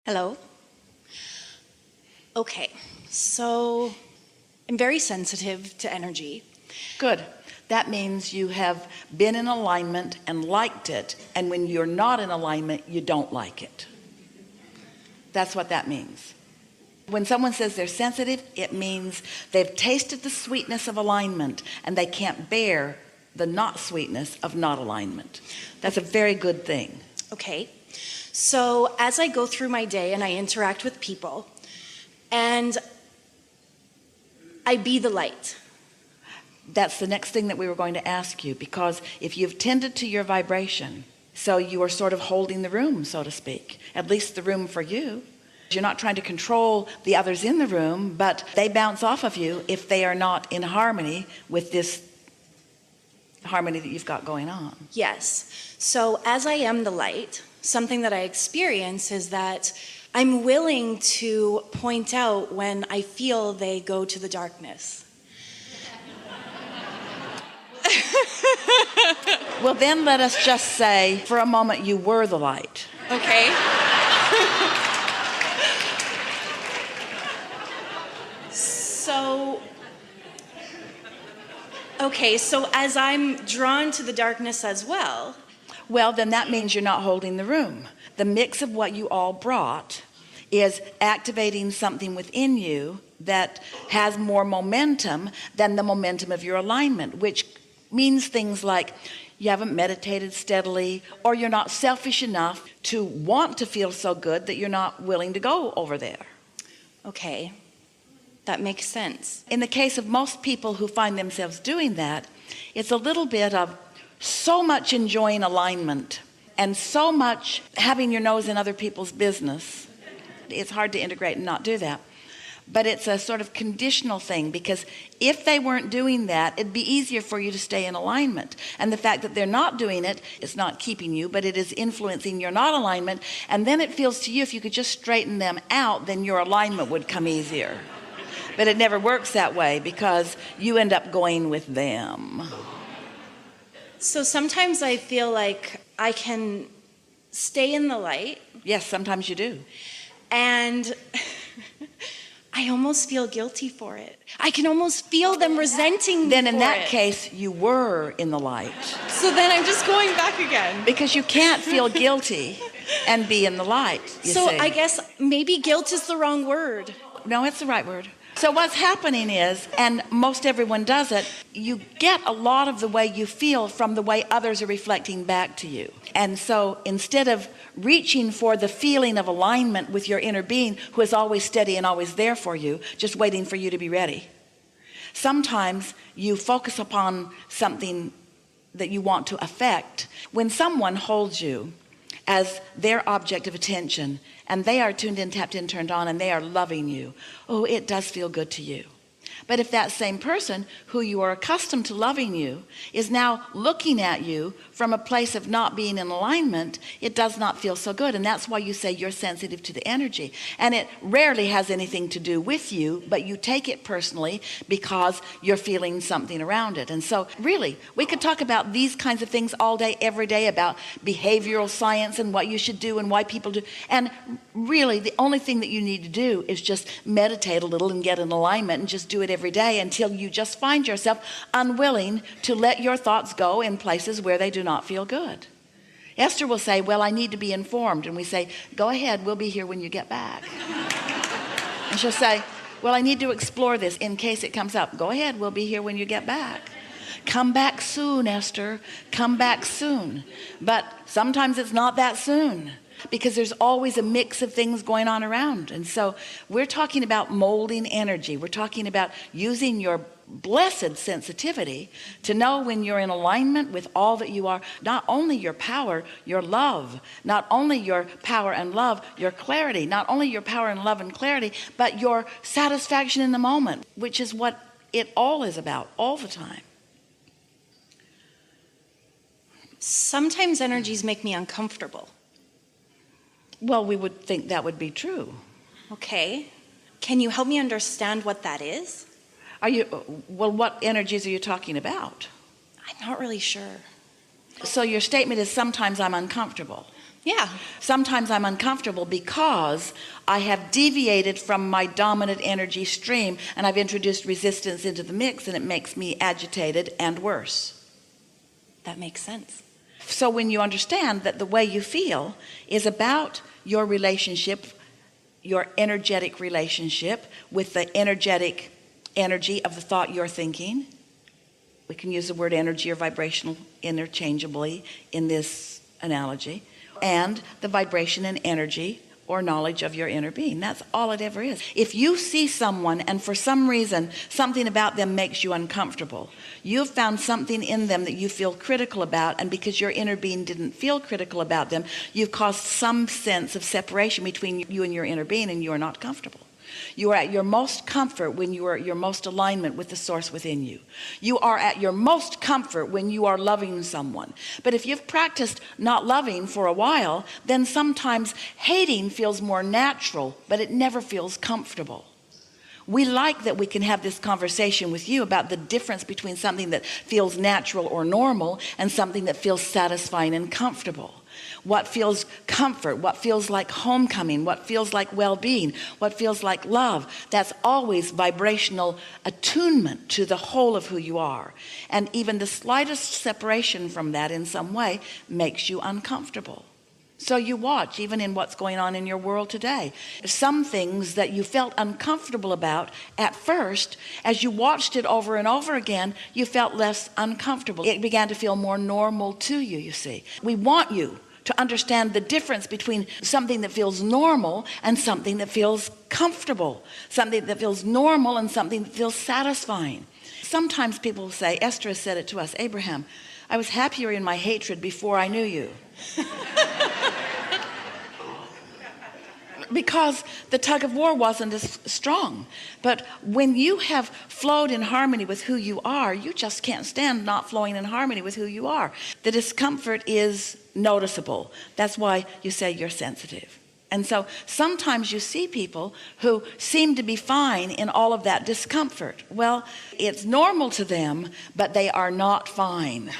Hello. Okay, so I'm very sensitive to energy. Good. That means you have been in alignment and liked it, and when you're not in alignment, you don't like it. That's what that means. When someone says they're sensitive, it means they've tasted the sweetness of alignment and they can't bear the not sweetness of not alignment. That's a very good thing. Okay, so as I go through my day and I interact with people, and I be the light. That's the next thing that we were going to ask you, because if you've tended to your vibration, so you are sort of holding the room, so to speak, at least the room for you. You're not trying to control the others in the room, but they bounce off of you if they are not in harmony with this harmony that you've got going on. Yes, so as I am the light, something that I experience is that I'm willing to point out when I feel they go to the darkness. Well, then let us just say for a moment you were the light. Okay. So as I'm drawn to the darkness as well. Well, then that means you're not holding the room. The mix of what you all brought is activating something within you that has more momentum than the momentum of your alignment, which means things like you haven't meditated steadily, or you're not selfish enough to want to feel so good that you're not willing to go over there. Okay, that makes sense. In the case of most people who find themselves doing that, it's a little bit of so much enjoying alignment and so much having your nose in other people's business. It's hard to integrate and not do that. But it's a sort of conditional thing, because if they weren't doing that, it'd be easier for you to stay in alignment. And the fact that they're not doing it is not keeping you, but it is influencing your not alignment. And then it feels to you, if you could just straighten them out, then your alignment would come easier. But it never works that way, because you end up going with them. So sometimes I feel like I can stay in the light. Yes, sometimes you do. And I almost feel guilty for it. I can almost feel them resenting me. Then in that case, you were in the light. So then I'm just going back again. Because you can't feel guilty and be in the light, you So see. I guess maybe guilt is the wrong word. No, it's the right word. So what's happening is, and most everyone does it, you get a lot of the way you feel from the way others are reflecting back to you. And so instead of reaching for the feeling of alignment with your inner being, who is always steady and always there for you, just waiting for you to be ready, sometimes you focus upon something that you want to affect. When someone holds you as their object of attention, and they are tuned in, tapped in, turned on, and they are loving you, oh, it does feel good to you. But if that same person who you are accustomed to loving you is now looking at you from a place of not being in alignment, it does not feel so good. And that's why you say you're sensitive to the energy. And it rarely has anything to do with you, but you take it personally because you're feeling something around it. And so really, we could talk about these kinds of things all day, every day, about behavioral science and what you should do and why people do. And really, the only thing that you need to do is just meditate a little and get in alignment, and just do it every day until you just find yourself unwilling to let your thoughts go in places where they do not feel good. Esther will say, well, I need to be informed. And we say, go ahead, we'll be here when you get back. And she'll say, well, I need to explore this in case it comes up. Go ahead, we'll be here when you get back. Come back soon, Esther. Come back soon. But sometimes it's not that soon, because there's always a mix of things going on around. And so we're talking about molding energy. We're talking about using your blessed sensitivity to know when you're in alignment with all that you are, not only your power, your love, not only your power and love, your clarity, not only your power and love and clarity, but your satisfaction in the moment, which is what it all is about all the time. Sometimes energies make me uncomfortable. Well, we would think that would be true. Okay. Can you help me understand what that is? Well, what energies are you talking about? I'm not really sure. So your statement is sometimes I'm uncomfortable. Yeah. Sometimes I'm uncomfortable because I have deviated from my dominant energy stream and I've introduced resistance into the mix, and it makes me agitated and worse. That makes sense. So when you understand that the way you feel is about your relationship, your energetic relationship with the energetic energy of the thought you're thinking. We can use the word energy or vibrational interchangeably in this analogy. And the vibration and energy or knowledge of your inner being. That's all it ever is. If you see someone and for some reason something about them makes you uncomfortable, you've found something in them that you feel critical about, and because your inner being didn't feel critical about them, you've caused some sense of separation between you and your inner being, and you are not comfortable. You are at your most comfort when you are at your most alignment with the source within you. You are at your most comfort when you are loving someone. But if you've practiced not loving for a while, then sometimes hating feels more natural, but it never feels comfortable. We like that we can have this conversation with you about the difference between something that feels natural or normal and something that feels satisfying and comfortable. What feels comfort, what feels like homecoming, what feels like well-being, what feels like love. That's always vibrational attunement to the whole of who you are. And even the slightest separation from that in some way makes you uncomfortable. So you watch, even in what's going on in your world today. Some things that you felt uncomfortable about at first, as you watched it over and over again, you felt less uncomfortable. It began to feel more normal to you, you see. We want you to understand the difference between something that feels normal and something that feels comfortable, something that feels normal and something that feels satisfying. Sometimes people say, Esther has said it to us, Abraham, I was happier in my hatred before I knew you. Because the tug of war wasn't as strong. But when you have flowed in harmony with who you are, you just can't stand not flowing in harmony with who you are. The discomfort is noticeable. That's why you say you're sensitive. And so sometimes you see people who seem to be fine in all of that discomfort. Well, it's normal to them, but they are not fine.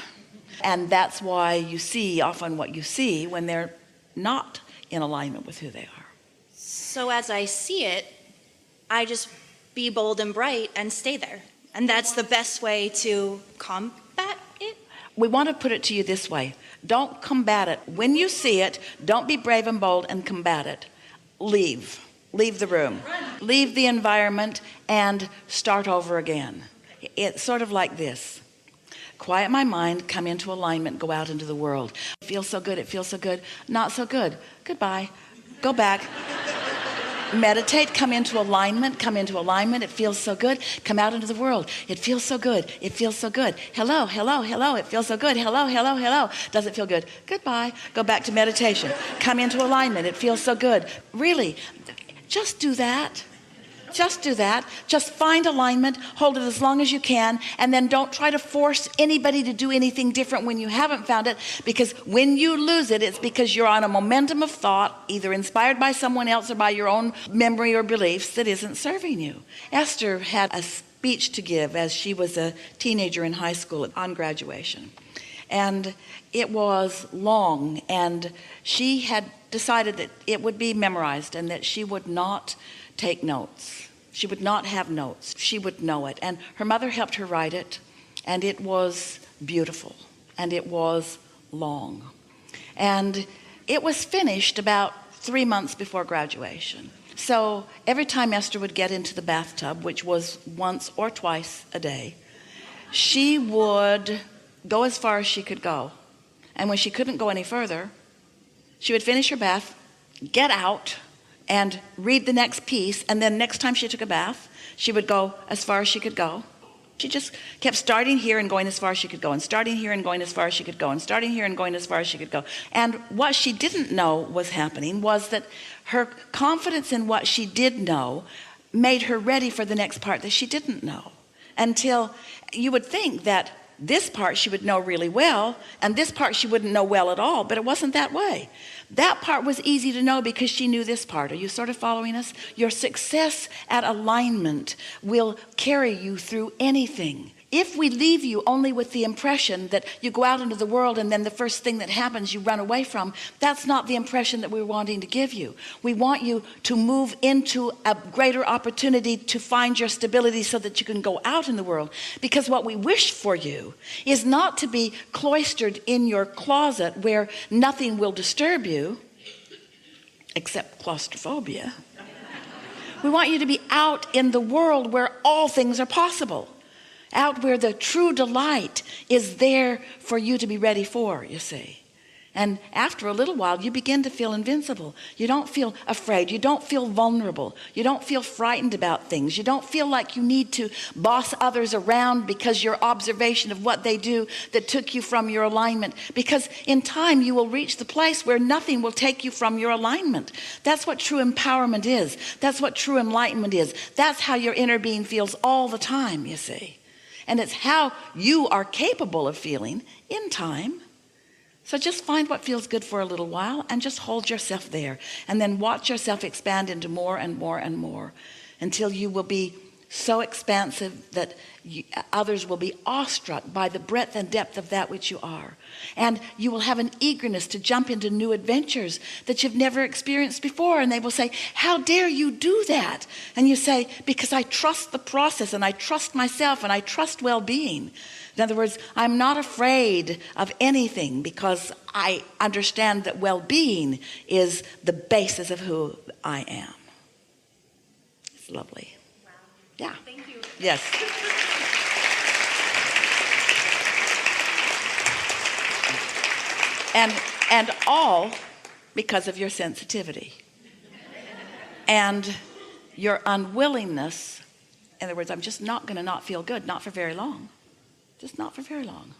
And that's why you see often what you see when they're not in alignment with who they are. So as I see it, I just be bold and bright and stay there. And that's the best way to combat it. We want to put it to you this way. Don't combat it. When you see it, don't be brave and bold and combat it. Leave. Leave the room. Leave the environment and start over again. It's sort of like this. Quiet my mind, come into alignment, go out into the world. It feels so good, it feels so good. Not so good. Goodbye. Go back. Meditate, come into alignment, it feels so good. Come out into the world, it feels so good, it feels so good. Hello, hello, hello, it feels so good. Hello, hello, hello. Does it feel good? Goodbye. Go back to meditation. Come into alignment, it feels so good. Really, just do that. Just do that. Just find alignment, hold it as long as you can, and then don't try to force anybody to do anything different when you haven't found it, because when you lose it, it's because you're on a momentum of thought, either inspired by someone else or by your own memory or beliefs, that isn't serving you. Esther had a speech to give as she was a teenager in high school on graduation. And it was long, and she had decided that it would be memorized and that she would not take notes. She would not have notes. She would know it. And her mother helped her write it, and it was beautiful, and it was long. And it was finished about 3 months before graduation. So every time Esther would get into the bathtub, which was once or twice a day, she would go as far as she could go. And when she couldn't go any further, she would finish her bath, get out, and read the next piece, and then next time she took a bath, she would go as far as she could go. She just kept starting here and going as far as she could go, and starting here and going as far as she could go, and starting here and going as far as she could go. And what she didn't know was happening was that her confidence in what she did know made her ready for the next part that she didn't know. Until you would think that this part she would know really well, and this part she wouldn't know well at all, but it wasn't that way. That part was easy to know because she knew this part. Are you sort of following us? Your success at alignment will carry you through anything. if we leave you only with the impression that you go out into the world and then the first thing that happens you run away from, that's not the impression that we're wanting to give you. We want you to move into a greater opportunity to find your stability so that you can go out in the world. Because what we wish for you is not to be cloistered in your closet where nothing will disturb you except claustrophobia. We want you to be out in the world where all things are possible. Out where the true delight is there for you to be ready for, you see. And after a little while, you begin to feel invincible. You don't feel afraid. You don't feel vulnerable. You don't feel frightened about things. You don't feel like you need to boss others around because your observation of what they do that took you from your alignment. Because in time, you will reach the place where nothing will take you from your alignment. That's what true empowerment is. That's what true enlightenment is. That's how your inner being feels all the time, you see. And it's how you are capable of feeling in time. So just find what feels good for a little while and just hold yourself there. And then watch yourself expand into more and more and more until you will be so expansive that others will be awestruck by the breadth and depth of that which you are. And you will have an eagerness to jump into new adventures that you've never experienced before. And they will say, how dare you do that? And you say, because I trust the process and I trust myself and I trust well-being. In other words, I'm not afraid of anything because I understand that well-being is the basis of who I am. It's lovely. Wow. Yeah. Thank you. Yes. And all because of your sensitivity and your unwillingness. In other words, I'm just not going to not feel good, not for very long. Just not for very long.